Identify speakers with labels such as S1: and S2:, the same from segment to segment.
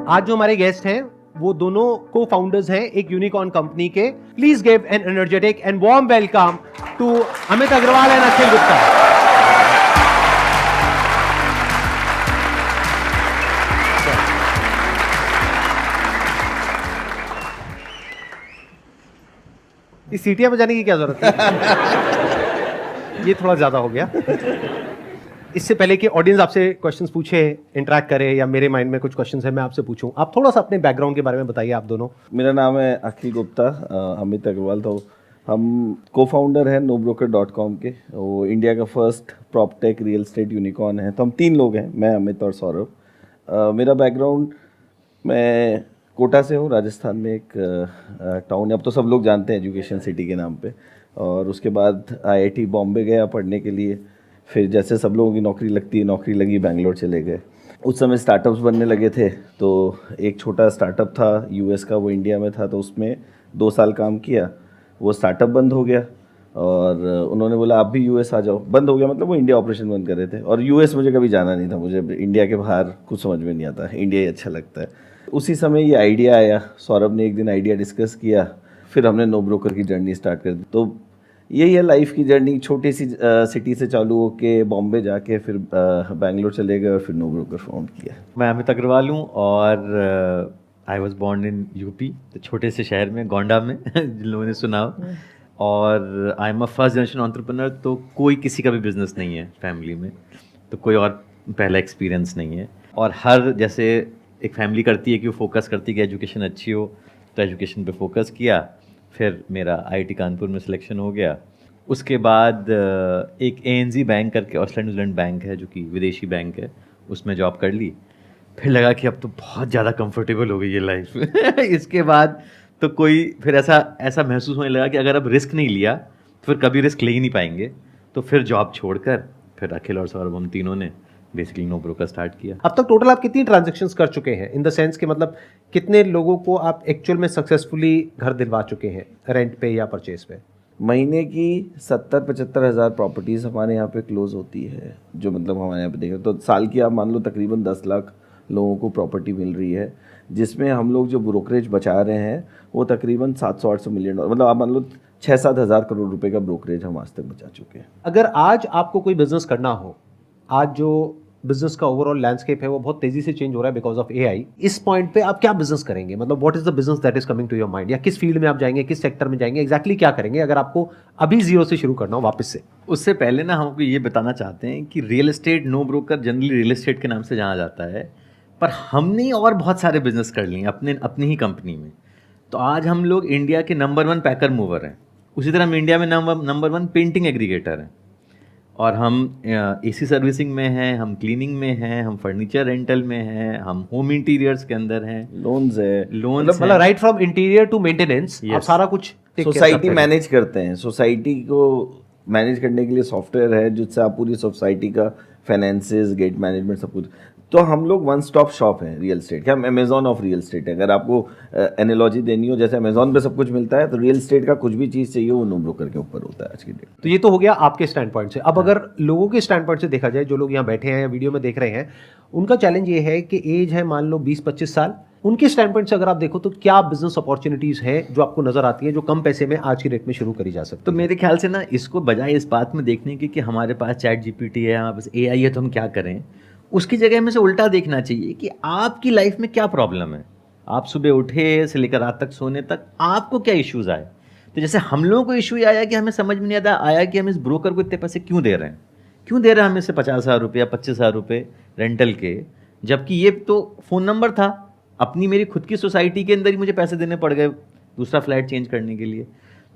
S1: आज जो हमारे गेस्ट हैं वो दोनों को फाउंडर्स हैं एक यूनिकॉर्न कंपनी के. Please give an energetic and warm welcome to Amit Agarwal and Akhil Gupta. इस सीटियां बजाने की क्या जरूरत है? ये थोड़ा ज्यादा हो गया. इससे पहले कि ऑडियंस आपसे क्वेश्चंस पूछे, इंटरेक्ट करे या मेरे माइंड में कुछ क्वेश्चंस है मैं आपसे पूछूं, आप थोड़ा सा अपने बैकग्राउंड के बारे में बताइए. आप दोनों.
S2: मेरा नाम है अखिल गुप्ता, अमित अग्रवाल. तो हम को-फाउंडर हैं nobroker.com के. वो इंडिया का first proptech real estate unicorn है. तो हम 3 लोग हैं, मैं, अमित और सौरभ. मेरा बैकग्राउंड, मैं कोटा से हूँ, राजस्थान में एक टाउन है, अब तो सब लोग जानते हैं एजुकेशन सिटी के नाम पे. और उसके बाद IIT बॉम्बे गया पढ़ने के लिए. फिर जैसे सब लोगों की नौकरी लगती है, नौकरी लगी, बैंगलोर चले गए. उस समय स्टार्टअप्स बनने लगे थे, तो एक छोटा स्टार्टअप था US का, वो इंडिया में था. तो उसमें 2 साल काम किया, वो स्टार्टअप बंद हो गया. और उन्होंने बोला आप भी US आ जाओ. बंद हो गया मतलब वो इंडिया ऑपरेशन बंद कर रहे थे. और US मुझे कभी जाना नहीं था, मुझे इंडिया के बाहर कुछ समझ में नहीं आता, इंडिया ही अच्छा लगता है. उसी समय ये आइडिया आया, सौरभ ने एक दिन आइडिया डिस्कस किया, फिर हमने नो ब्रोकर की जर्नी स्टार्ट कर दी. तो यही है लाइफ की जर्नी. छोटी सी सिटी से चालू होके बॉम्बे जाके फिर बैंगलोर चले गए और फिर नो ब्रोकर फाउंड किया.
S3: मैं अमित अग्रवाल हूँ और I was born in UP, तो छोटे से शहर में, गोंडा में जिन लोगों ने सुना हो. और I am a first generation entrepreneur. तो कोई किसी का भी बिजनेस नहीं है फैमिली में, तो कोई और पहला एक्सपीरियंस नहीं है. और हर जैसे एक फैमिली करती है कि वो फोकस करती है कि एजुकेशन अच्छी हो, तो एजुकेशन पे फोकस किया. फिर मेरा IIT कानपुर में सिलेक्शन हो गया. उसके बाद एक ANZ बैंक करके ऑस्ट्रेलिया न्यूजीलैंड बैंक है जो कि विदेशी बैंक है, उसमें जॉब कर ली. फिर लगा कि अब तो बहुत ज़्यादा कंफर्टेबल हो गई ये लाइफ. इसके बाद तो कोई फिर ऐसा महसूस होने लगा कि अगर अब रिस्क नहीं लिया तो फिर कभी रिस्क ले ही नहीं पाएंगे. तो फिर जॉब छोड़कर फिर अखिल और सौरभ हम तीनों ने बेसिकली नो ब्रोकर स्टार्ट किया.
S1: अब तक टोटल आप कितनी ट्रांजैक्शंस कर चुके हैं, इन द सेंस कि मतलब कितने लोगों को आप एक्चुअल में सक्सेसफुली घर दिलवा चुके हैं रेंट पे या परचेज पे?
S2: महीने की 70-75 हज़ार प्रॉपर्टीज़ हमारे यहाँ पे क्लोज होती है, जो मतलब हमारे यहाँ पे देखें तो साल की आप मान लो तकरीबन 10 लाख लोगों को प्रॉपर्टी मिल रही है, जिसमें हम लोग जो ब्रोकरेज बचा रहे हैं वो तकरीबन 700-800 मिलियन डॉलर, मतलब आप मान लो 6-7 हज़ार करोड़ रुपए का ब्रोकरेज हम आज तक बचा चुके हैं.
S1: अगर आज आपको कोई बिजनेस करना हो, आज जो बिजनेस का ओवरऑल लैंडस्केप है वो बहुत तेजी से चेंज हो रहा है बिकॉज ऑफ AI. इस पॉइंट पे आप क्या बिजनेस करेंगे? मतलब what is the business that is coming to your mind, या किस फील्ड में आप जाएंगे, किस सेक्टर में जाएंगे, एग्जैक्टली क्या करेंगे अगर आपको अभी जीरो से शुरू करना हो वापस से?
S3: उससे पहले ना हमको ये बताना चाहते हैं कि real estate, No Broker generally real estate के नाम से जाना जाता है, पर हमने और बहुत सारे बिजनेस कर लिए अपनी ही कंपनी में. तो आज हम लोग इंडिया के नंबर 1 पैकर मूवर हैं. उसी तरह हम इंडिया में नंबर 1 पेंटिंग एग्रीगेटर हैं. और हम AC सर्विसिंग में हैं, हम क्लीनिंग में हैं, हम फर्नीचर रेंटल में हैं, हम होम इंटीरियर्स के अंदर हैं,
S2: लोन्स है,
S1: मतलब right from interior to maintenance आप सारा कुछ.
S2: सोसाइटी मैनेज करते हैं. सोसाइटी को मैनेज करने के लिए सॉफ्टवेयर है जिससे आप पूरी सोसाइटी का फाइनेंसेस, गेट मैनेजमेंट सब कुछ. तो हम लोग वन स्टॉप शॉप हैं रियल एस्टेट के. हम अमेजॉन ऑफ रियल एस्टेट है. अगर आपको एनालॉजी देनी हो, जैसे अमेजॉन पे सब कुछ मिलता है, तो रियल एस्टेट का कुछ भी चीज़ चाहिए वो नो ब्रोकर के ऊपर होता है आज की डेट.
S1: तो ये तो हो गया आपके स्टैंड पॉइंट से. अब अगर लोगों के स्टैंड पॉइंट से देखा जाए, जो लोग यहाँ बैठे हैं या वीडियो में देख रहे हैं, उनका चैलेंज ये है कि एज है मान लो 20-25 साल. उनके स्टैंड पॉइंट से अगर आप देखो तो क्या बिजनेस अपॉर्चुनिटीज हैं जो आपको नजर आती है जो कम पैसे में आज की डेट में शुरू करी जा सकती है?
S3: तो मेरे ख्याल से ना इसको बजाय इस बात में देखने की कि हमारे पास ChatGPT है, हमारे पास AI है, तो हम क्या करें, उसकी जगह में से उल्टा देखना चाहिए कि आपकी लाइफ में क्या प्रॉब्लम है. आप सुबह उठे से लेकर रात तक सोने तक आपको क्या इश्यूज आए. तो जैसे हम लोगों को इशू आया कि हमें समझ में नहीं आया कि हम इस ब्रोकर को इतने पैसे क्यों दे रहे हैं, क्यों दे रहे हैं हमें से 50,000 रुपये या 25,000 रुपये रेंटल के, जबकि ये तो फ़ोन नंबर था. अपनी मेरी खुद की सोसाइटी के अंदर ही मुझे पैसे देने पड़ गए दूसरा फ्लैट चेंज करने के लिए.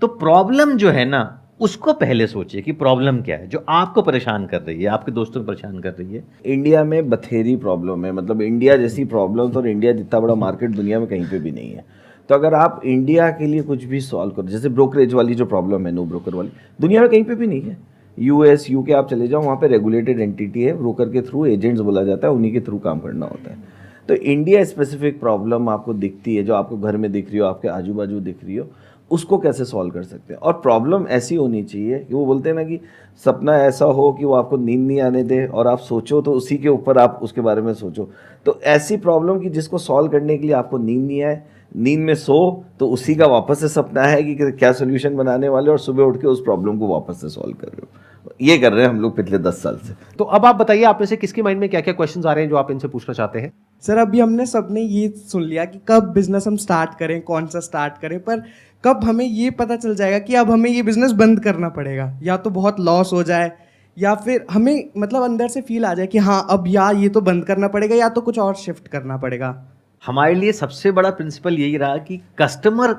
S3: तो प्रॉब्लम जो है ना, उसको पहले सोचिए कि प्रॉब्लम क्या है जो आपको परेशान कर रही है, आपके दोस्तों को परेशान कर रही है.
S2: इंडिया में बथेरी प्रॉब्लम है, मतलब इंडिया जैसी प्रॉब्लम और इंडिया जितना बड़ा मार्केट दुनिया में कहीं पे भी नहीं है. तो अगर आप इंडिया के लिए कुछ भी सॉल्व करो, जैसे ब्रोकरेज वाली जो प्रॉब्लम है नो ब्रोकर वाली, दुनिया में कहीं पे भी नहीं है. US UK आप चले जाओ, वहाँ पे रेगुलेटेड एंटिटी है, ब्रोकर के थ्रू एजेंट्स बोला जाता है, उन्हीं के थ्रू काम करना होता है. तो इंडिया स्पेसिफिक प्रॉब्लम आपको दिखती है, जो आपको घर में दिख रही हो, आपके आजू बाजू दिख रही हो, उसको कैसे सॉल्व कर सकते हैं। और प्रॉब्लम ऐसी होनी चाहिए कि वो बोलते हैं ना कि सपना ऐसा हो कि वो आपको नींद नहीं आने दे और आप सोचो तो उसी के ऊपर आप उसके बारे में सोचो। तो ऐसी प्रॉब्लम कि जिसको सॉल्व करने के लिए आपको नींद नहीं आए, नींद में सो तो उसी का वापस से सपना है कि क्या सोल्यूशन बनाने वाले, और सुबह उठ के उस प्रॉब्लम को वापस से सॉल्व कर रहे हो। ये कर रहे हैं हम लोग पिछले 10 साल से।
S1: तो अब आप बताइए, आप में से किसके माइंड में क्या क्या क्वेश्चंस आ रहे हैं जो आप इनसे पूछना चाहते हैं?
S4: सर अभी हमने सबने ये सुन लिया कि कब बिजनेस हम स्टार्ट करें, कौन सा स्टार्ट करें, पर कब हमें ये पता चल जाएगा कि अब हमें ये बिजनेस बंद करना पड़ेगा, या तो बहुत लॉस हो जाए या फिर हमें मतलब अंदर से फील आ जाए कि हाँ अब या ये तो बंद करना पड़ेगा या तो कुछ और शिफ्ट करना पड़ेगा।
S3: हमारे लिए सबसे बड़ा प्रिंसिपल यही रहा कि कस्टमर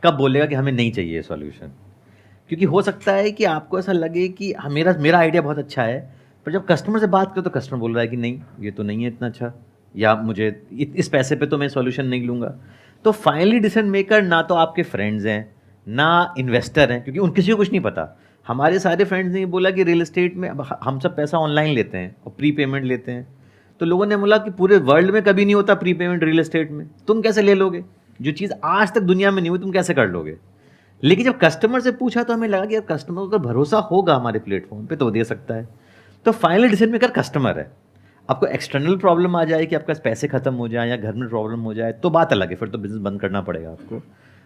S3: कब बोलेगा कि हमें नहीं चाहिए सॉल्यूशन। क्योंकि हो सकता है कि आपको ऐसा लगे कि हाँ, मेरा आइडिया बहुत अच्छा है, पर जब कस्टमर से बात करो तो कस्टमर बोल रहा है कि नहीं ये तो नहीं है इतना अच्छा, या मुझे इस पैसे पे तो मैं सॉल्यूशन नहीं लूँगा। तो फाइनली डिसीजन मेकर ना तो आपके फ्रेंड्स हैं ना इन्वेस्टर हैं, क्योंकि उन किसी को कुछ नहीं पता। हमारे सारे फ्रेंड्स ने बोला कि रियल एस्टेट में अब हम सब पैसा ऑनलाइन लेते हैं और प्री पेमेंट लेते हैं। तो लोगों ने बोला कि पूरे वर्ल्ड में कभी नहीं होता प्री पेमेंट रियल एस्टेट में, तुम कैसे ले लोगे? जो चीज़ आज तक दुनिया में नहीं हुई तुम कैसे कर लोगे? लेकिन जब कस्टमर से पूछा तो हमें लगा कि यार कस्टमर को अगर भरोसा होगा हमारे प्लेटफॉर्म पे तो वो दे सकता है। तो फाइनल डिसीजन मेकर कस्टमर है। आपको एक्सटर्नल प्रॉब्लम आ जाए कि आपके पास पैसे खत्म हो जाए या घर में प्रॉब्लम हो जाए तो बात अलग है, फिर तो बिजनेस बंद करना पड़ेगा आपको,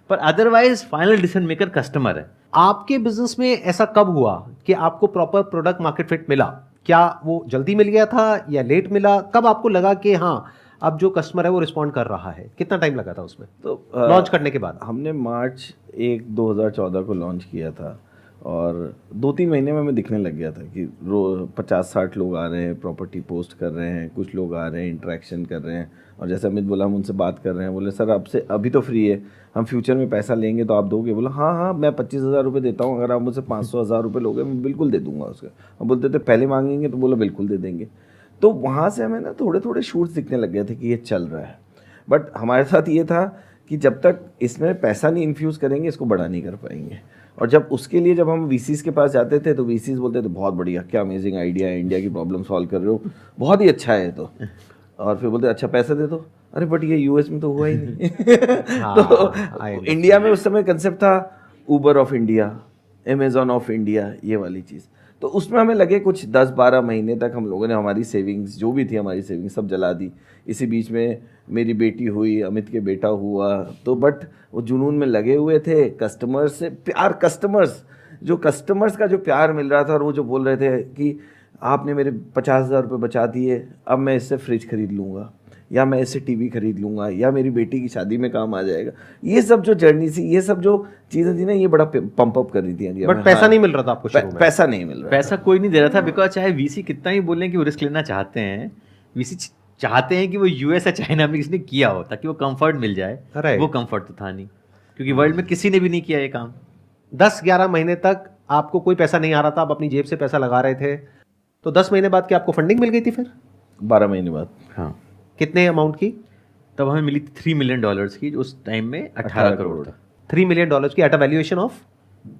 S3: पर otherwise final decision maker customer है।
S1: आपके बिजनेस में ऐसा कब हुआ कि आपको प्रॉपर प्रोडक्ट मार्केट फिट मिला? क्या वो जल्दी मिल गया था या लेट मिला? कब आपको लगा कि हाँ अब जो कस्टमर है वो रिस्पॉन्ड कर रहा है? कितना टाइम लगा था उसमें
S2: तो
S1: लॉन्च करने के बाद?
S2: हमने मार्च 1 2014 को लॉन्च किया था और 2-3 महीने में हमें दिखने लग गया था कि 50-60 लोग आ रहे हैं, प्रॉपर्टी पोस्ट कर रहे हैं, कुछ लोग आ रहे हैं, इंटरेक्शन कर रहे हैं। और जैसे अमित बोला हम उनसे बात कर रहे हैं, बोले सर आपसे अभी तो फ्री है, हम फ्यूचर में पैसा लेंगे तो आप दोगे? बोला हाँ हाँ मैं 25,000 रुपये देता हूँ, अगर आप मुझसे 500,000 रुपये लोगे मैं बिल्कुल दे दूँगा उसका। हम बोलते थे पहले मांगेंगे, तो बोला बिल्कुल दे देंगे। तो वहाँ से हमें ना थोड़े थोड़े शूट्स दिखने लग गए थे कि ये चल रहा है। बट हमारे साथ ये था कि जब तक इसमें पैसा नहीं इन्फ्यूज़ करेंगे इसको बड़ा नहीं कर पाएंगे। और जब हम VCs के पास जाते थे तो VCs बोलते थे बहुत बढ़िया, क्या अमेजिंग आइडिया है, इंडिया की प्रॉब्लम सॉल्व कर रहे हो, बहुत ही अच्छा है तो। और फिर बोलते अच्छा पैसा दे दो, अरे बट ये US में तो हुआ ही नहीं। तो इंडिया में उस समय कंसेप्ट था Uber of India, Amazon of India, ये वाली चीज़। तो उसमें हमें लगे कुछ 10-12 महीने तक हम लोगों ने हमारी सेविंग्स जो भी थी हमारी सेविंग्स सब जला दी। इसी बीच में मेरी बेटी हुई, अमित के बेटा हुआ, तो बट वो जुनून में लगे हुए थे। कस्टमर्स से प्यार, कस्टमर्स का जो प्यार मिल रहा था, और वो जो बोल रहे थे कि आपने मेरे 50,000 रुपये बचा दिए, अब मैं इससे फ्रिज खरीद लूँगा, या मैं इससे टीवी खरीद लूँगा, या मेरी बेटी की शादी में काम आ जाएगा। ये सब जो जर्नी थी, ये सब जो चीज़ें थी ना, ये बड़ा पंप अप कर रही थी।
S1: बट पैसा नहीं मिल रहा था आपको शुरू में?
S2: पैसा नहीं मिल रहा,
S3: पैसा कोई नहीं दे रहा था, बिकॉज चाहे VC कितना ही बोलें कि वो रिस्क लेना चाहते हैं, VC चाहते हैं कि वो US या चाइना में किसी ने किया हो ताकि वो कंफर्ट मिल जाए। वो कंफर्ट तो था नहीं, क्योंकि वर्ल्ड में किसी ने भी नहीं किया ये काम।
S1: 10-11 महीने तक आपको कोई पैसा नहीं आ रहा था, आप अपनी जेब से पैसा लगा रहे थे। तो 10 महीने बाद क्या आपको फंडिंग मिल गई थी फिर?
S2: 12 महीने बाद।
S3: हाँ।
S1: कितने अमाउंट की?
S3: तब हमें मिली थी $3 मिलियन की, उस टाइम में 18 करोड़ था।
S1: $3 मिलियन की at a valuation of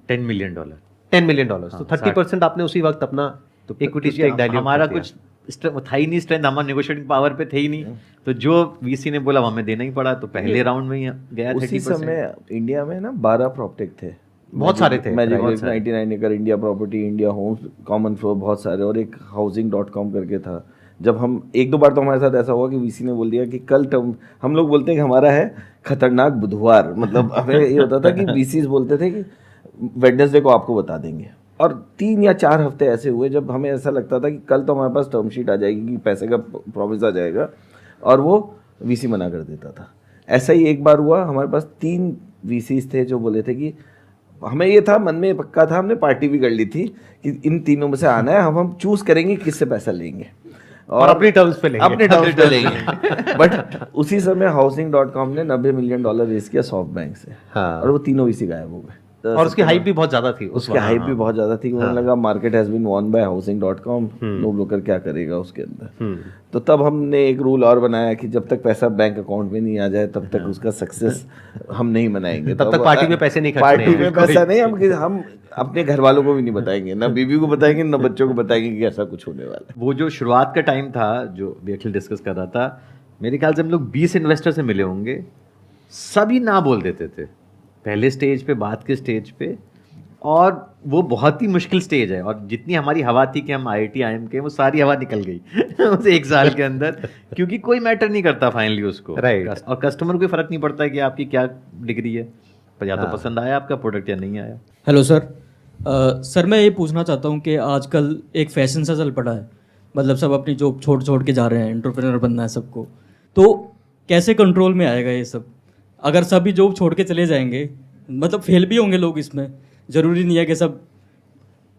S3: $10 million.
S1: $10 million. तो 30% आपने उसी वक्त अपना इक्विटी स्टेक डायल्यूट
S3: हमारा कुछ था ही नहीं, स्ट्रेंथ हमारा नेगोशिएटिंग पावर पे थे ही नहीं। तो जो VC ने बोला वो हमें देना ही पड़ा, तो पहले राउंड में ही गया।
S2: उसी समय इंडिया में ना 12 प्रॉपटेक थे,
S1: बहुत सारे थे।
S2: मैजिक 99 एकड़, इंडिया प्रॉपर्टी, इंडिया होम्स, कॉमन फ्लोर, बहुत सारे, और एक housing.com करके था। जब हम 1-2 बार तो हमारे साथ ऐसा हुआ कि VC ने बोल दिया कि कल हम लोग बोलते हैं कि हमारा है खतरनाक बुधवार, मतलब हमें ये होता था कि VCs बोलते थे कि वेडनेसडे को आपको बता देंगे। और 3 या 4 हफ्ते ऐसे हुए जब हमें ऐसा लगता था कि कल तो हमारे पास टर्म शीट आ जाएगी, कि पैसे का प्रॉमिस आ जाएगा, और वो VC मना कर देता था। ऐसा ही एक बार हुआ, हमारे पास 3 VCs थे जो बोले थे कि हमें ये था, मन में पक्का था, हमने पार्टी भी कर ली थी कि इन तीनों में से आना है, हम चूज़ करेंगे किससे पैसा लेंगे
S1: और अपनी टर्म्स पे
S2: लेंगे। बट उसी समय housing.com ने $90 मिलियन रेज किया सॉफ्ट बैंक से।
S1: हाँ।
S2: और वो तीनों VC गायब हो गए।
S1: और उसकी हाइप भी बहुत ज्यादा थी,
S2: उसकी हाइप भी बहुत ज्यादा थी। उन्हें लगा market has been won by housing.com, No Broker क्या करेगा उसके अंदर। तो तब हमने एक रूल और बनाया कि जब तक पैसा बैंक अकाउंट में नहीं आ जाए तब तक उसका सक्सेस हम नहीं मनाएंगे।
S1: तब तक पार्टी में पैसे नहीं खर्चने
S2: पार्टी में पैसा नहीं, हम अपने घर वालों को भी नहीं बताएंगे, ना बीवी को बताएंगे, ना बच्चों को बताएंगे कि ऐसा कुछ होने वाला है।
S3: वो जो शुरुआत का टाइम था जो अखिल डिस्कस कर रहा था, मेरे ख्याल से हम लोग 20 इन्वेस्टर से मिले होंगे, सभी ना बोल देते थे पहले स्टेज पे, बात के स्टेज पे, और वो बहुत ही मुश्किल स्टेज है। और जितनी हमारी हवा थी कि हम IIT IIM के, वो सारी हवा निकल गई उस एक साल के अंदर, क्योंकि कोई मैटर नहीं करता फाइनली उसको।
S1: Right.
S3: और कस्टमर को फर्क नहीं पड़ता है कि आपकी क्या डिग्री है, पर या तो
S1: हाँ।
S3: पसंद आया आपका प्रोडक्ट या नहीं आया।
S5: Hello sir. सर मैं ये पूछना चाहता हूँ कि आजकल एक फैशन सा चल पड़ा है, मतलब सब अपनी जॉब छोड़ छोड़ के जा रहे हैं, एंटरप्रेन्योर बनना है सबको, तो कैसे कंट्रोल में आएगा ये सब? अगर सभी जॉब छोड़ के चले जाएंगे, मतलब फेल भी होंगे लोग इसमें, ज़रूरी नहीं है कि सब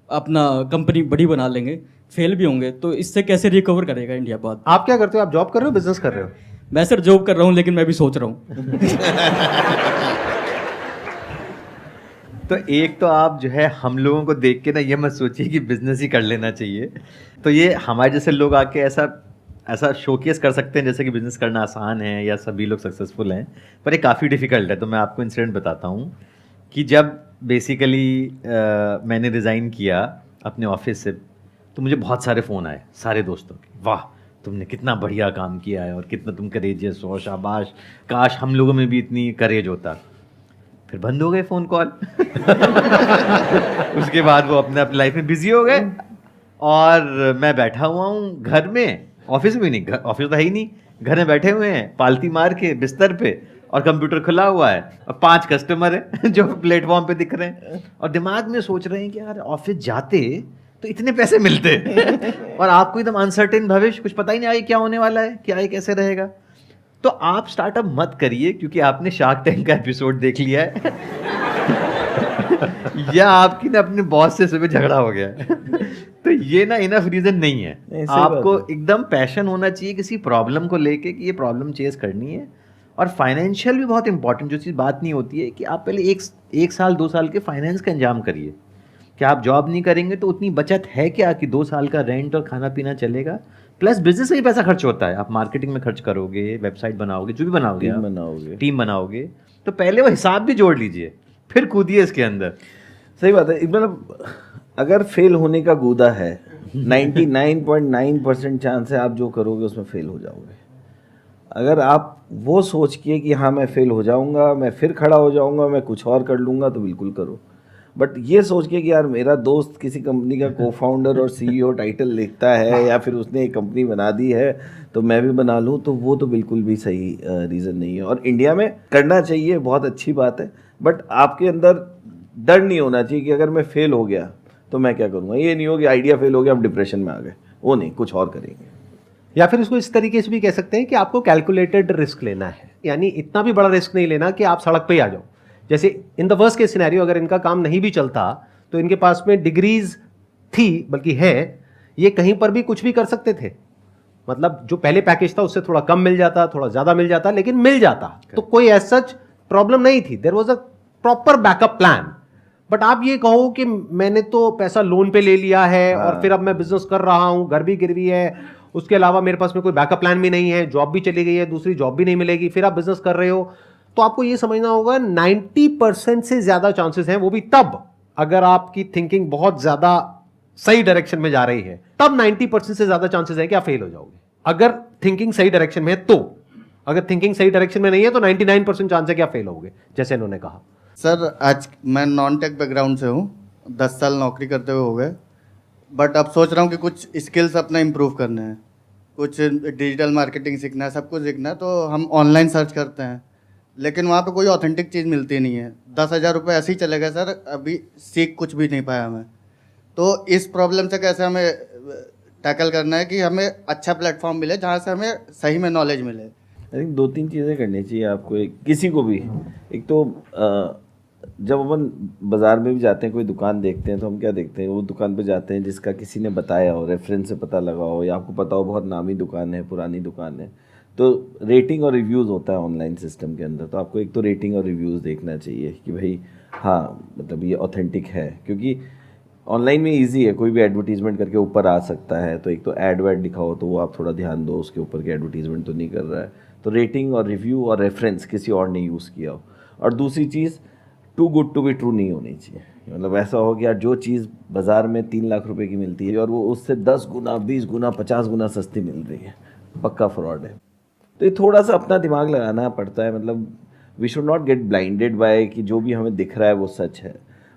S5: अपना कंपनी बड़ी बना लेंगे, फेल भी होंगे, तो इससे कैसे रिकवर करेगा इंडिया बाद?
S1: आप क्या करते हो? आप जॉब कर रहे हो, बिजनेस कर रहे हो?
S5: मैं सर जॉब कर रहा हूँ, लेकिन मैं भी सोच रहा हूँ।
S3: तो एक तो आप जो है हम लोगों को देख के ना ये मत सोचिए कि बिजनेस ही कर लेना चाहिए। तो ये हमारे जैसे लोग आके ऐसा शोकेस कर सकते हैं जैसे कि बिजनेस करना आसान है या सभी लोग सक्सेसफुल हैं, पर ये काफ़ी डिफ़िकल्ट है। तो मैं आपको इंसिडेंट बताता हूँ कि जब बेसिकली मैंने रिज़ाइन किया अपने ऑफिस से, तो मुझे बहुत सारे फ़ोन आए सारे दोस्तों के, वाह तुमने कितना बढ़िया काम किया है और कितना तुम करेजियस हो, शाबाश, काश हम लोगों में भी इतनी करेज होता। फिर बंद हो गए फ़ोन कॉल उसके बाद वो अपने अपनी लाइफ में बिजी हो गए, और मैं बैठा हुआ हूँ घर में, ऑफिस में नहीं, ऑफिस तो है ही नहीं, घर में बैठे हुए हैं पालती मार के बिस्तर पे, और कंप्यूटर खुला हुआ है, और 5 कस्टमर हैं जो प्लेटफॉर्म पे दिख रहे हैं, और दिमाग में सोच रहे हैं कि यार ऑफिस जाते तो इतने पैसे मिलते और आपको एकदम अनसर्टेन भविष्य, कुछ पता ही नहीं आगे क्या होने वाला है, क्या ये कैसे रहेगा। तो आप स्टार्टअप मत करिए क्योंकि आपने शार्क टैंक का एपिसोड देख लिया है या आपकी ना अपने बॉस से सुबह झगड़ा हो गया है तो ये ना इनफ रीजन नहीं है।
S2: नहीं, सही बात
S3: आपको
S2: है।
S3: एकदम पैशन होना चाहिए किसी प्रॉब्लम को लेके कि ये प्रॉब्लम चेस करनी है। और फाइनेंशियल भी बहुत इंपॉर्टेंट, जो चीज़ बात नहीं होती है कि आप पहले एक साल 2 साल के फाइनेंस का इंतजाम करिए कि आप जॉब नहीं करेंगे तो उतनी बचत है क्या कि 2 साल का रेंट और खाना पीना चलेगा, प्लस बिजनेस में ही पैसा खर्च होता है, आप मार्केटिंग में खर्च करोगे, वेबसाइट बनाओगे, जो भी बनाओगे, टीम बनाओगे, तो पहले वो हिसाब भी जोड़ लीजिए, फिर कूदिए इसके अंदर।
S2: सही बात है। मतलब अगर फेल होने का गूदा है 99.9% चांस है आप जो करोगे उसमें फेल हो जाओगे। अगर आप वो सोच के कि हाँ मैं फेल हो जाऊंगा, मैं फिर खड़ा हो जाऊंगा, मैं कुछ और कर लूंगा, तो बिल्कुल करो। बट ये सोच के कि यार मेरा दोस्त किसी कंपनी का को-फाउंडर और CEO टाइटल लिखता है या फिर उसने एक कंपनी बना दी है तो मैं भी बना लूँ, तो वो तो बिल्कुल भी सही रीज़न नहीं है। और इंडिया में करना चाहिए, बहुत अच्छी बात है, बट आपके अंदर डर नहीं होना चाहिए कि अगर मैं फेल हो गया तो मैं क्या करूँगा। ये नहीं हो कि आइडिया फेल हो गया हम डिप्रेशन में आ गए, वो नहीं, कुछ और करेंगे।
S1: या फिर इसको इस तरीके से भी कह सकते हैं कि आपको कैलकुलेटेड रिस्क लेना है, यानी इतना भी बड़ा रिस्क नहीं लेना कि आप सड़क पे ही आ जाओ। जैसे in the worst case scenario अगर इनका काम नहीं भी चलता तो इनके पास में डिग्रीज थी, बल्कि है, ये कहीं पर भी कुछ भी कर सकते थे। मतलब जो पहले पैकेज था उससे थोड़ा कम मिल जाता, थोड़ा ज्यादा मिल जाता, लेकिन मिल जाता, तो कोई एज सच प्रॉब्लम नहीं थी। There was a proper backup plan. But आप ये कहो कि मैंने तो पैसा लोन पे ले लिया है और फिर अब मैं बिजनेस कर रहा हूं, घर भी गिरवी है, उसके अलावा मेरे पास में कोई बैकअप प्लान भी नहीं है, जॉब भी चली गई है, दूसरी जॉब भी नहीं मिलेगी, फिर आप बिजनेस कर रहे हो, तो आपको ये समझना होगा 90% से ज्यादा चांसेस हैं, वो भी तब अगर आपकी थिंकिंग बहुत ज्यादा सही डायरेक्शन में जा रही है, तब 90% से ज्यादा चांसेस है कि आप फेल हो जाओगे, अगर थिंकिंग सही डायरेक्शन में है तो। अगर थिंकिंग सही डायरेक्शन में नहीं है तो 99% चांस है कि आप फेल होगे, जैसे इन्होंने कहा।
S6: सर आज मैं नॉन टेक बैकग्राउंड से हूँ, 10 साल नौकरी करते हुए हो गए, बट अब सोच रहा हूँ कि कुछ स्किल्स अपना इम्प्रूव करने हैं, कुछ डिजिटल मार्केटिंग सीखना है, सब कुछ सीखना है। तो हम ऑनलाइन सर्च करते हैं, लेकिन वहाँ पे कोई ऑथेंटिक चीज़ मिलती नहीं है। 10,000 रुपये ऐसे ही चले गए सर, अभी सीख कुछ भी नहीं पाया हमें। तो इस प्रॉब्लम से कैसे हमें टैकल करना है कि हमें अच्छा प्लेटफॉर्म मिले जहाँ से हमें सही में नॉलेज मिले।
S2: आई थिंक 2-3 चीज़ें करनी चाहिए आपको, किसी को भी। एक तो जब अपन बाज़ार में भी जाते हैं, कोई दुकान देखते हैं, तो हम क्या देखते हैं, वो दुकान पे जाते हैं जिसका किसी ने बताया हो, रेफरेंस से पता लगा हो, या आपको पता हो बहुत नामी दुकान है, पुरानी दुकान है। तो रेटिंग और रिव्यूज़ होता है ऑनलाइन सिस्टम के अंदर, तो आपको एक तो रेटिंग और रिव्यूज़ देखना चाहिए कि भाई हाँ मतलब ये ऑथेंटिक है, क्योंकि ऑनलाइन में इजी है, कोई भी एडवर्टीजमेंट करके ऊपर आ सकता है। तो एक तो एड वैड लिखा हो तो वो आप थोड़ा ध्यान दो, उसके ऊपर की एडवर्टीजमेंट तो नहीं कर रहा है। तो रेटिंग और रिव्यू और रेफरेंस किसी और ने यूज़ किया हो। और दूसरी चीज़, too good to be true नहीं होनी चाहिए। मतलब ऐसा हो कि यार जो चीज़ बाज़ार में 3 लाख रुपए की मिलती है और वो उससे 10 गुना, 20 गुना, 50 गुना सस्ती मिल रही है, पक्का फ्रॉड है। तो ये थोड़ा सा अपना दिमाग लगाना पड़ता है। मतलब we should not get blinded by कि जो भी हमें दिख रहा है वो सच है।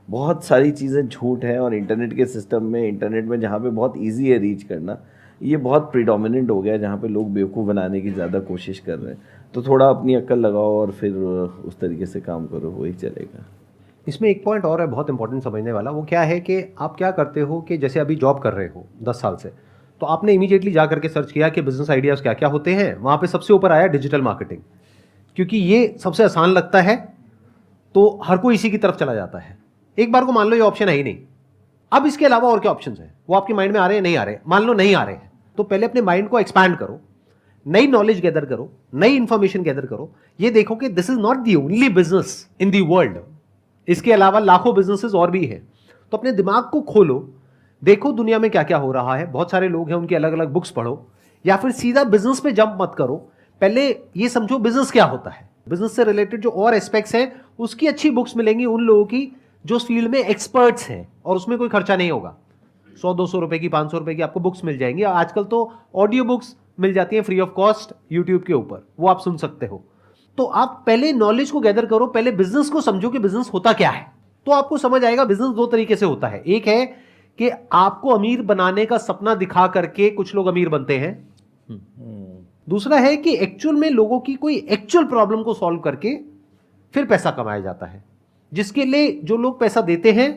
S2: बहुत सारी चीज़ें झूठ हैं, और इंटरनेट के सिस्टम में, इंटरनेट में जहाँ पे बहुत ईजी है रीच करना, ये बहुत प्रिडोमिनेंट हो गया, जहाँ पे लोग बेवकूफ़ बनाने की ज़्यादा कोशिश कर रहे हैं। तो थोड़ा अपनी अक्ल लगाओ और फिर उस तरीके से काम करो, वही चलेगा।
S1: इसमें एक पॉइंट और है बहुत इंपॉर्टेंट समझने वाला, वो क्या है कि आप क्या करते हो कि जैसे अभी जॉब कर रहे हो 10 साल से, तो आपने इमीडिएटली जा करके सर्च किया कि बिजनेस आइडियाज़ क्या क्या होते हैं, वहाँ पे सबसे ऊपर आया डिजिटल मार्केटिंग, क्योंकि ये सबसे आसान लगता है, तो हर कोई इसी की तरफ चला जाता है। एक बार को मान लो ये ऑप्शन है ही नहीं, अब इसके अलावा और क्या ऑप्शंस हैं, वो आपके माइंड में आ रहे हैं नहीं आ रहे, मान लो नहीं आ रहे हैं, तो पहले अपने माइंड को एक्सपैंड करो, नई नॉलेज गैदर करो, नई इंफॉर्मेशन गैदर करो, ये देखो कि this is not the only business in the world, इसके अलावा लाखों बिजनेसेस और भी हैं। तो अपने दिमाग को खोलो, देखो दुनिया में क्या क्या हो रहा है, बहुत सारे लोग हैं, उनकी अलग अलग बुक्स पढ़ो, या फिर सीधा बिजनेस पे जंप मत करो, पहले ये समझो बिजनेस क्या होता है, बिजनेस से रिलेटेड जो और एस्पेक्ट्स हैं उसकी अच्छी बुक्स मिलेंगी उन लोगों की जो उस फील्ड में एक्सपर्ट्स हैं, और उसमें कोई खर्चा नहीं होगा। 100-200 रुपए की, 500 रुपए की आपको बुक्स मिल जाएंगी। आजकल तो ऑडियो बुक्स मिल जाती हैं फ्री ऑफ कॉस्ट यूट्यूब के ऊपर, वो आप सुन सकते हो। तो आप पहले नॉलेज को गैदर करो, पहले बिजनेस को समझो कि बिजनेस होता क्या है, तो आपको समझ आएगा बिजनेस दो तरीके से होता है। एक है कि आपको अमीर बनाने का सपना दिखा करके कुछ लोग अमीर बनते हैं, दूसरा है कि एक्चुअल में लोगों की कोई एक्चुअल प्रॉब्लम को सॉल्व करके फिर पैसा कमाया जाता है, जिसके लिए जो लोग पैसा देते हैं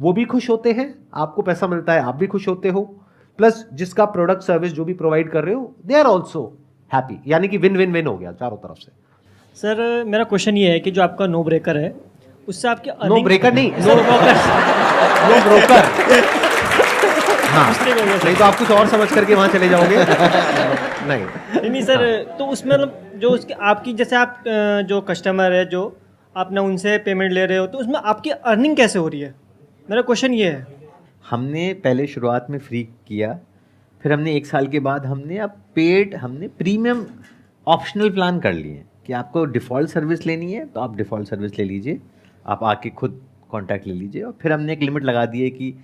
S1: वो भी खुश होते हैं, आपको पैसा मिलता है, आप भी खुश होते हो, प्लस जिसका प्रोडक्ट सर्विस जो भी प्रोवाइड कर रहे हो दे आर ऑल्सो हैप्पी, यानी कि विन विन विन हो गया चारों तरफ से।
S7: सर मेरा क्वेश्चन ये है कि जो आपका नो ब्रेकर है उससे आपके
S1: नो ब्रेकर नहीं, नो ब्रोकर। हाँ, नहीं तो आप कुछ और समझ करके वहां चले जाओगे।
S7: नहीं सर, तो उसमें मतलब जो उसके आपकी जैसे आप जो कस्टमर है जो आपने उनसे पेमेंट ले रहे हो, तो उसमें आपकी अर्निंग कैसे हो रही है, मेरा क्वेश्चन ये है।
S3: हमने पहले शुरुआत में फ्री किया, फिर हमने 1 साल के बाद हमने अब पेड, हमने प्रीमियम ऑप्शनल प्लान कर लिए कि आपको डिफ़ॉल्ट सर्विस लेनी है तो आप डिफ़ॉल्ट सर्विस ले लीजिए, आप आके खुद कांटेक्ट ले लीजिए, और फिर हमने एक लिमिट लगा दी है कि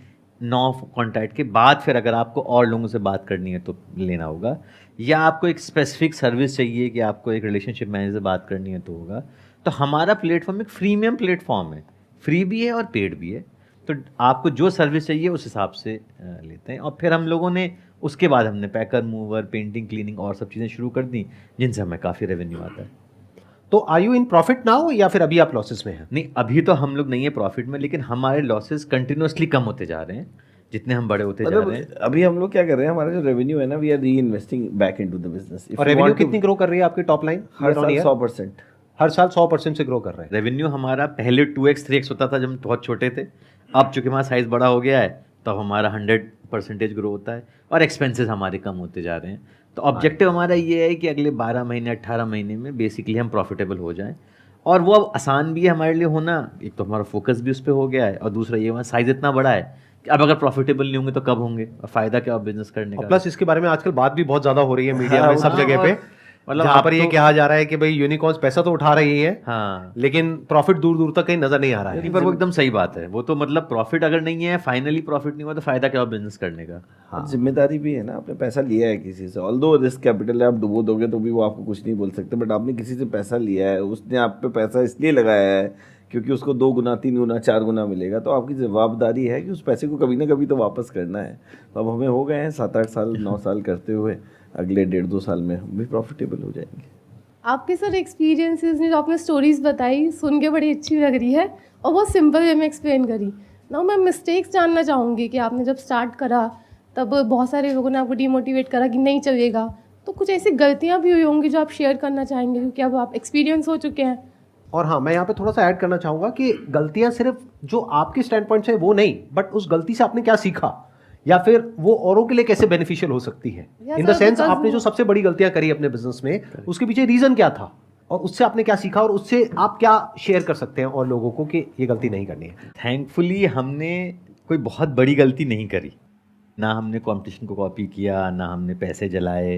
S3: 9 कांटेक्ट के बाद फिर अगर आपको और लोगों से बात करनी है तो लेना होगा, या आपको एक स्पेसिफिक सर्विस चाहिए कि आपको एक रिलेशनशिप मैनेजर से बात करनी है तो होगा। तो हमारा प्लेटफॉर्म एक फ्रीमियम प्लेटफॉर्म है, फ्री भी है और पेड भी है, तो आपको जो सर्विस चाहिए उस हिसाब से लेते हैं। और फिर हम लोगों ने उसके बाद हमने पैकर, मूवर, पेंटिंग, क्लीनिंग और सब चीज़ें शुरू कर दी, जिनसे हमें काफ़ी रेवेन्यू आता है।
S1: तो are you in profit now या फिर अभी आप लॉसेस में हैं?
S3: नहीं, अभी तो हम लोग नहीं है प्रॉफिट में, लेकिन हमारे लॉसेस कंटिन्यूसली कम होते जा रहे हैं जितने हम बड़े होते जा रहे हैं।
S2: अभी हम लोग क्या कर रहे हैं, हमारा जो रेवेन्यू है ना, वी आर री investing back into the business.
S1: और रेवेन्यू कितनी ग्रो कर रही है आपकी टॉप लाइन?
S2: हर साल 100%।
S1: हर साल 100% से ग्रो कर रहे हैं।
S3: रेवेन्यू हमारा पहले 2x 3x होता था जब हम बहुत छोटे थे, अब चूंकि हमारा साइज बड़ा हो गया है तो हमारा 100% ग्रो होता है, और एक्सपेंसेस हमारे कम होते जा रहे हैं। तो ऑब्जेक्टिव हमारा ये है कि अगले 12 महीने 18 महीने में बेसिकली हम प्रॉफिटेबल हो जाएं, और वो अब आसान भी है हमारे लिए होना। एक तो हमारा फोकस भी उस पर हो गया है, और दूसरा ये हमारा साइज इतना बड़ा है कि अब अगर प्रॉफिटेबल नहीं होंगे तो कब होंगे, और फायदा क्या बिजनेस करने का।
S1: प्लस इसके बारे में आजकल बात भी बहुत ज्यादा हो रही है मीडिया में, सब जगह पे, मतलब यहाँ पर ये कहा जा रहा है कि भाई यूनिकॉर्न्स पैसा तो उठा रही है,
S3: हाँ,
S1: लेकिन प्रॉफिट दूर दूर तक कहीं नजर नहीं आ रहा है।
S3: पर वो एकदम सही बात है। वो तो मतलब प्रॉफिट अगर नहीं है, फाइनली प्रॉफिट नहीं हुआ तो फायदा क्या बिजनेस करने का।
S2: हाँ, जिम्मेदारी भी है ना, आपने पैसा लिया है किसी से, ऑल्दो रिस्क कैपिटल है, आप डुबो दोगे तो भी वो आपको कुछ नहीं बोल सकते, बट आपने किसी से पैसा लिया है, उसने आप पे पैसा इसलिए लगाया है क्योंकि उसको 2 गुना 3 गुना 4 गुना मिलेगा, तो आपकी जवाबदारी है कि उस पैसे को कभी ना कभी तो वापस करना है। तो अब हमें हो गए हैं 7-8 साल 9 साल करते हुए, अगले 1.5-2 साल में हम भी प्रॉफिटेबल हो जाएंगे।
S8: आपके सर एक्सपीरियंसेस ने जो आपने स्टोरीज बताई सुन के बड़ी अच्छी लग रही है और बहुत सिंपल वे में एक्सप्लेन करी ना। मैं मिस्टेक्स जानना चाहूँगी कि आपने जब स्टार्ट करा तब बहुत सारे लोगों ने आपको डिमोटिवेट करा कि नहीं चलेगा, तो कुछ ऐसी गलतियाँ भी हुई होंगी जो आप शेयर करना चाहेंगे क्योंकि अब आप एक्सपीरियंस हो चुके हैं।
S1: और हाँ, मैं यहाँ पे थोड़ा सा ऐड करना चाहूँगा कि गलतियाँ सिर्फ जो आपके स्टैंड पॉइंट से वो नहीं, बट उस गलती से आपने क्या सीखा या फिर वो औरों के लिए कैसे बेनिफिशियल हो सकती है। इन द सेंस आपने जो सबसे बड़ी गलतियां करी अपने बिजनेस में, उसके पीछे रीजन क्या था और उससे आपने क्या सीखा, और उससे आप क्या शेयर कर सकते हैं और लोगों को कि ये गलती नहीं करनी है।
S3: थैंकफुली हमने कोई बहुत बड़ी गलती नहीं करी, ना हमने कंपटीशन को कॉपी किया, ना हमने पैसे जलाए।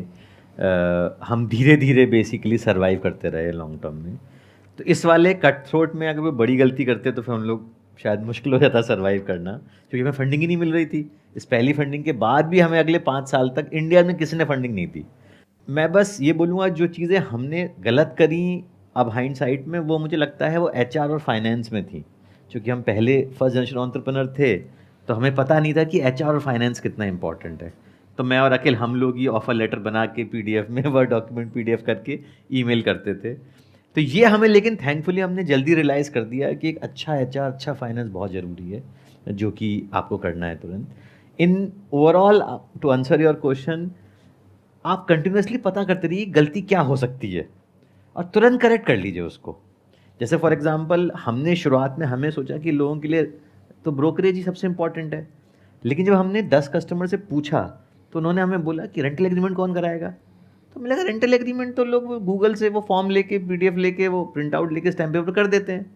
S3: हम धीरे धीरे बेसिकली सर्वाइव करते रहे लॉन्ग टर्म में। तो इस वाले कट थ्रोट में अगर कोई बड़ी गलती करते तो फिर हम लोग शायद मुश्किल हो जाता सर्वाइव करना, क्योंकि हमें फंडिंग ही नहीं मिल रही थी। इस पहली फंडिंग के बाद भी हमें अगले 5 साल तक इंडिया में किसी ने फंडिंग नहीं दी। मैं बस ये बोलूँगा जो चीज़ें हमने गलत करी अब हाइंडसाइट में वो मुझे लगता है वो HR और फाइनेंस में थी, क्योंकि हम पहले फर्स्ट जनरेशन एंटरप्रेन्योर थे तो हमें पता नहीं था कि HR और फाइनेंस कितना इंपॉर्टेंट है। तो मैं और अखिल हम लोग ही ऑफर लेटर बना के PDF में वर्ड डॉक्यूमेंट PDF करके ईमेल करते थे। तो ये हमें, लेकिन थैंकफुली हमने जल्दी रियलाइज़ कर दिया कि एक अच्छा HR अच्छा फाइनेंस बहुत ज़रूरी है, जो कि आपको करना है तुरंत। In overall to answer your question, आप कंटिन्यूसली पता करते रहिए गलती क्या हो सकती है और तुरंत करेक्ट कर लीजिए उसको। जैसे फॉर एग्जांपल हमने शुरुआत में हमें सोचा कि लोगों के लिए तो ब्रोकरेज ही सबसे इंपॉर्टेंट है, लेकिन जब हमने 10 कस्टमर से पूछा तो उन्होंने हमें बोला कि रेंटल एग्रीमेंट कौन कराएगा। तो मिला रेंटल एग्रीमेंट तो लोग गूगल से वो फॉर्म लेके PDF लेके वो प्रिंट आउट लेके स्टैम्प पेपर कर देते हैं,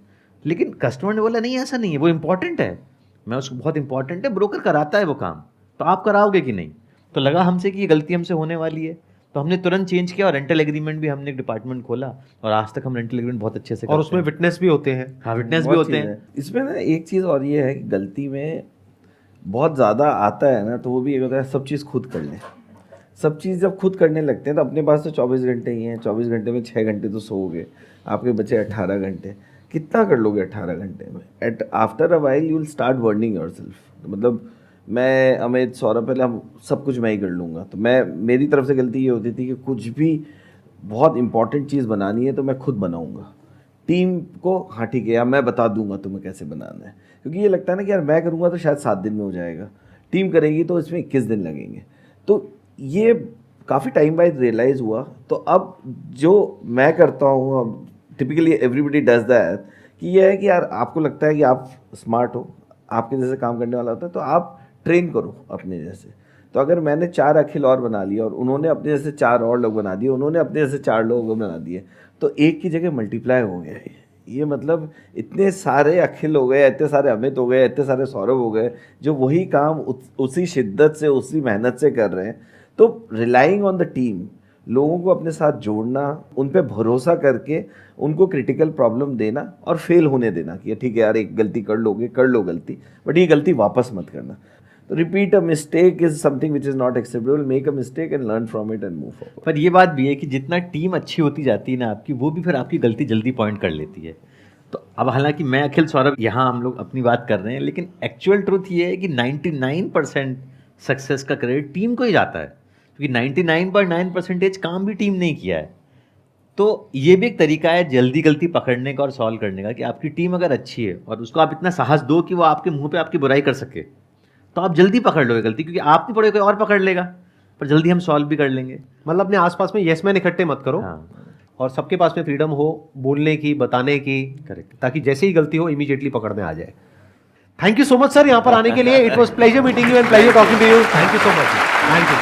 S3: लेकिन कस्टमर ने बोला नहीं ऐसा नहीं है, वो इंपॉर्टेंट है, मैं उसको बहुत इंपॉर्टेंट है, ब्रोकर कराता है वो काम, तो आप कराओगे कि नहीं। तो लगा हमसे कि ये गलती हमसे होने वाली है, तो हमने तुरंत चेंज किया और रेंटल एग्रीमेंट भी हमने एक डिपार्टमेंट खोला और आज तक हम रेंटल एग्रीमेंट बहुत अच्छे से
S1: और उसमें विटनेस भी होते हैं।
S3: हाँ विटनेस भी
S2: बहुत
S3: होते
S2: चीज़
S3: हैं।
S2: है। इसमें ना एक चीज़ और ये है कि गलती में बहुत ज़्यादा आता है ना, तो वो भी एक होता है सब चीज़ खुद कर लें। सब चीज़ जब खुद करने लगते हैं तो अपने पास तो 24 घंटे ही हैं, 24 घंटे में 6 घंटे तो सोओगे, आपके बचे 18 घंटे, कितना कर लोगे 18 घंटे में। At after a while you will start burning yourself. मतलब मैं, अमित, सौरभ, पहले हम सब कुछ मैं ही कर लूँगा, तो मैं, मेरी तरफ से गलती ये होती थी कि कुछ भी बहुत इंपॉर्टेंट चीज़ बनानी है तो मैं खुद बनाऊँगा, टीम को हाँ ठीक है यार मैं बता दूंगा तुम्हें कैसे बनाना है, क्योंकि ये लगता है ना कि यार मैं करूँगा तो शायद 7 दिन में हो जाएगा, टीम करेगी तो इसमें 21 दिन लगेंगे। तो ये काफ़ी टाइम बाद रियलाइज़ हुआ। तो अब जो मैं करता हूँ, अब टिपिकली एवरीबडी डज दैट, कि ये है कि यार आपको लगता है कि आप स्मार्ट हो, आपके जैसे काम करने वाला होता है, तो आप ट्रेन करो अपने जैसे। तो अगर मैंने 4 अखिल और बना लिए और उन्होंने अपने जैसे 4 और लोग बना दिए, उन्होंने अपने जैसे 4 लोग बना दिए, तो एक की जगह मल्टीप्लाई हो गया ये मतलब इतने सारे अखिल हो गए, इतने सारे अमित हो गए, इतने सारे सौरभ हो गए, जो वही काम उसी शिद्दत से, उसी मेहनत से कर रहे हैं। तो रिलाइंग ऑन द टीम, लोगों को अपने साथ जोड़ना, उन पे भरोसा करके उनको क्रिटिकल प्रॉब्लम देना और फेल होने देना कि ठीक है यार एक गलती कर लोगे, कर लो गलती, बट ये गलती वापस मत करना। तो repeat a mistake is something which is not acceptable, make a mistake and learn from it and move forward.
S3: पर ये बात भी है कि जितना टीम अच्छी होती जाती है ना आपकी, वो भी फिर आपकी गलती जल्दी पॉइंट कर लेती है। तो अब हालांकि मैं, अखिल, सौरभ यहाँ हम लोग अपनी बात कर रहे हैं, लेकिन एक्चुअल ट्रूथ ये है कि 99% सक्सेस का क्रेडिट टीम को ही जाता है, क्योंकि 99.9% काम भी टीम ने ही किया है। तो ये भी एक तरीका है जल्दी गलती पकड़ने का और सॉल्व करने का, कि आपकी टीम अगर अच्छी है और उसको आप इतना साहस दो कि वो आपके मुंह पे आपकी बुराई कर सके, तो आप जल्दी पकड़ लोगे गलती, क्योंकि आप नहीं पड़े कोई और पकड़ लेगा, पर जल्दी हम सॉल्व भी कर लेंगे।
S1: मतलब अपने आसपास में यस मैन इकट्ठे मत करो।
S3: हाँ।
S1: और सबके पास में फ्रीडम हो बोलने की, बताने की,
S3: करेक्ट।
S1: ताकि जैसे ही गलती हो इमीडिएटली पकड़ में आ जाए। Thank you so much sir यहाँ पर आने के लिए। It was pleasure meeting you and pleasure talking to you. Thank you so much. Thank you.